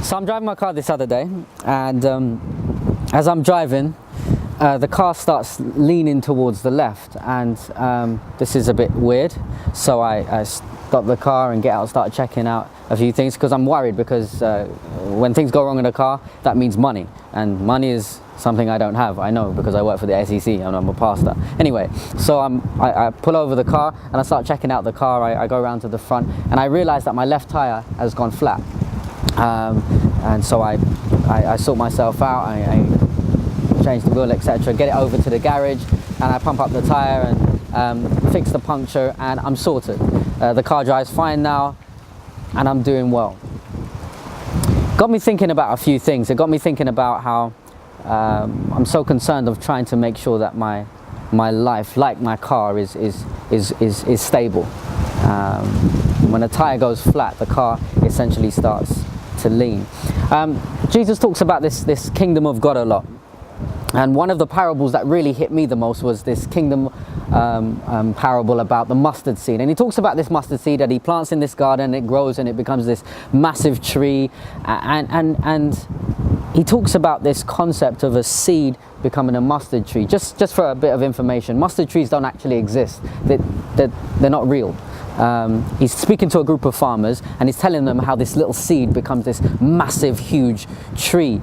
So I'm driving my car this other day, and as I'm driving, the car starts leaning towards the left, and this is a bit weird. So I stop the car and get out, start checking out a few things, because I'm worried, because when things go wrong in a car, that means money, and money is something I don't have. I know, because I work for the SEC and I'm a pastor. Anyway, so I pull over the car and I start checking out the car. I go around to the front and I realize that my left tire has gone flat. And so I sort myself out, I change the wheel, etc., get it over to the garage, and I pump up the tire and fix the puncture, and I'm sorted. The car drives fine now, and I'm doing well. Got me thinking about a few things. It got me thinking about how I'm so concerned of trying to make sure that my life, like my car, is stable. When a tire goes flat, the car essentially starts to lean. Jesus talks about this kingdom of God a lot, and one of the parables that really hit me the most was this kingdom parable about the mustard seed. And he talks about this mustard seed that he plants in this garden, it grows and it becomes this massive tree, and he talks about this concept of a seed becoming a mustard tree. Just for a bit of information, mustard trees don't actually exist. They're not real. He's speaking to a group of farmers and he's telling them how this little seed becomes this massive, huge tree.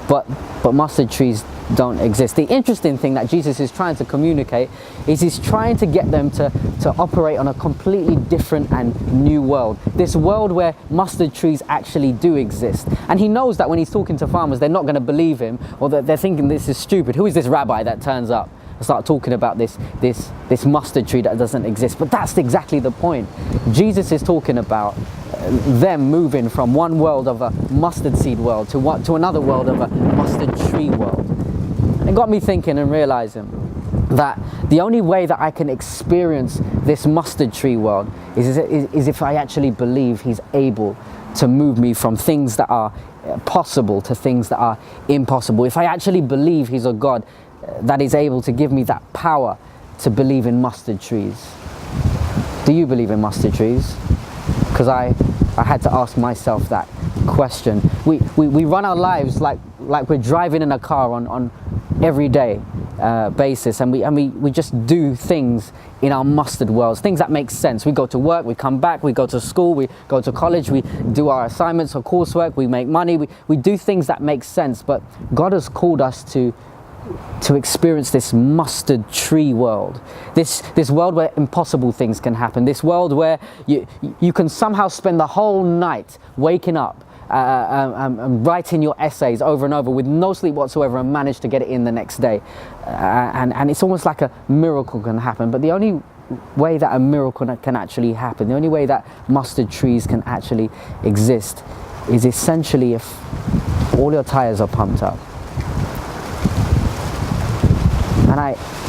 But mustard trees don't exist. The interesting thing that Jesus is trying to communicate is he's trying to get them to operate on a completely different and new world. This world where mustard trees actually do exist. And he knows that when he's talking to farmers, they're not going to believe him, or that they're thinking this is stupid. Who is this rabbi that turns up and start talking about this mustard tree that doesn't exist? But that's exactly the point. Jesus is talking about them moving from one world of a mustard seed world to another world of a mustard tree world. And it got me thinking and realizing that the only way that I can experience this mustard tree world is if I actually believe he's able to move me from things that are possible to things that are impossible. If I actually believe he's a God that is able to give me that power to believe in mustard trees. Do you believe in mustard trees? Because I had to ask myself that question. We run our lives like we're driving in a car on everyday basis, and we just do things in our mustard worlds, things that make sense. We go to work, we come back, we go to school, we go to college, we do our assignments or coursework, we make money, we do things that make sense. But God has called us to experience this mustard tree world, this world where impossible things can happen, this world where you can somehow spend the whole night waking up and writing your essays over and over with no sleep whatsoever and manage to get it in the next day, and it's almost like a miracle can happen. But the only way that a miracle can actually happen, the only way that mustard trees can actually exist, is essentially if all your tires are pumped up.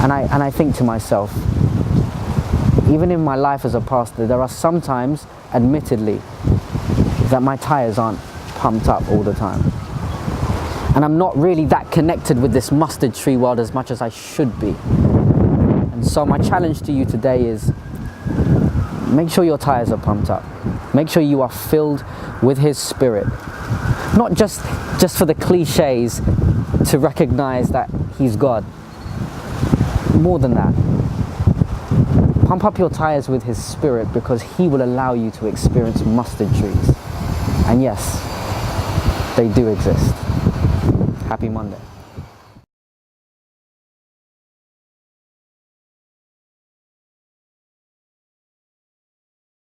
And I think to myself, even in my life as a pastor, there are some times, admittedly, that my tires aren't pumped up all the time. And I'm not really that connected with this mustard tree world as much as I should be. And so my challenge to you today is, make sure your tires are pumped up. Make sure you are filled with his Spirit. Not just for the cliches to recognize that he's God. More than that, pump up your tires with his Spirit, because he will allow you to experience mustard trees. And yes, they do exist. Happy Monday.